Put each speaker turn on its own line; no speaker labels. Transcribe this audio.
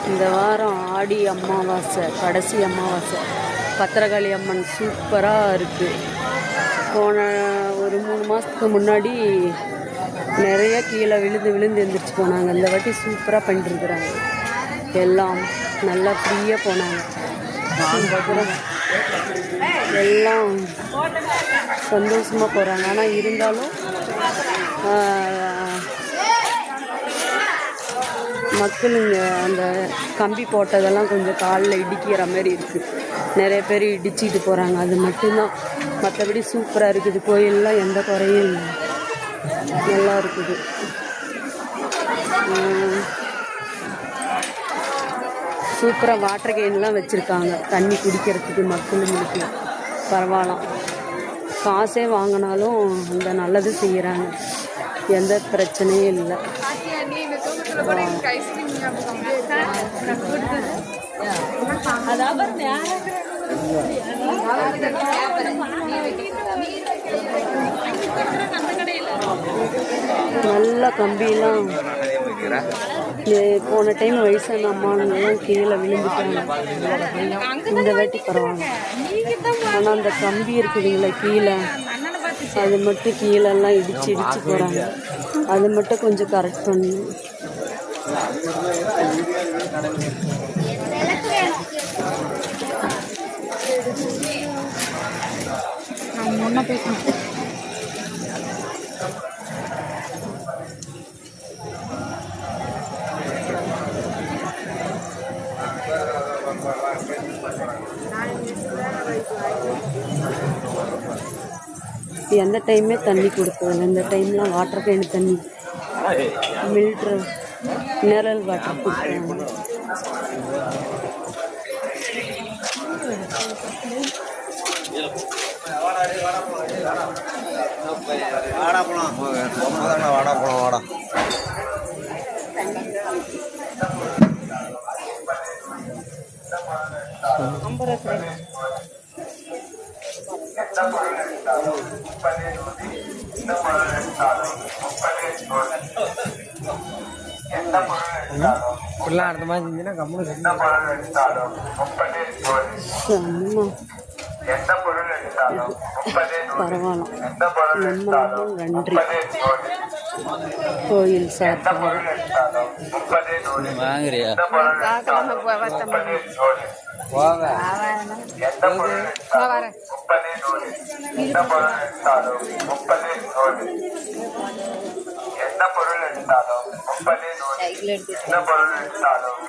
இந்த வாரம் ஆடி அமாவாசை, கடைசி அமாவாசை. பத்திரகாளி அம்மன் சூப்பராக இருக்குது. போன ஒரு 3 மாதத்துக்கு முன்னாடி நிறைய கீழே விழுந்து விழுந்து எழுந்திரிச்சு போனாங்க. இந்த வாட்டி சூப்பராக பண்ணிட்டுருக்குறாங்க. எல்லாம் நல்லா ஃப்ரீயாக போனாங்க. எல்லாம் சந்தோஷமாக போகிறாங்க. ஆனால் இருந்தாலும் மக்களுங்க அந்த கம்பி போட்டதெல்லாம் கொஞ்சம் காலில் இடிக்கிற மாதிரி இருக்குது. நிறைய பேர் இடிச்சிட்டு போகிறாங்க. அது மட்டும்தான். மற்றபடி சூப்பராக இருக்குது. கோயிலெலாம் எந்த குறையும் இல்லை, நல்லா இருக்குது. சூப்பராக வாட்டர் கேன்லாம் வச்சுருக்காங்க, தண்ணி குடிக்கிறதுக்கு மக்களுங்களுக்கு. பரவாயில்ல, காசே வாங்கினாலும் அந்த நல்லது செய்கிறாங்க, எந்த பிரச்சனையும் இல்லை. நல்ல கம்பியெல்லாம் போன டைம் வயசான அம்மாங்கெல்லாம் கீழே விழுந்துட்டாங்க. இந்த வாட்டி பரவாயில்ல. ஆனால் அந்த கம்பி இருக்குதுங்களா கீழே, அது மட்டும் கீழெல்லாம் இடிச்சு போகிறாங்க. அது மட்டும் கொஞ்சம் கரெக்ட் பண்ணணும். முன்ன பேசணும். எந்த டைமே தண்ணி கொடுப்பதில்லை. இந்த டைம்லாம் வாட்டர் கேன் தண்ணி, மினரல் வாட்டர் கொடுக்குறாங்க.
அடுத்த மாதிரி செஞ்சுன்னா கம்முனு
பரவாயில்ல. நன்றி கோயில் சார்பாக.
வாங்குறியா?
எந்த பொருள் எடுத்தாலும்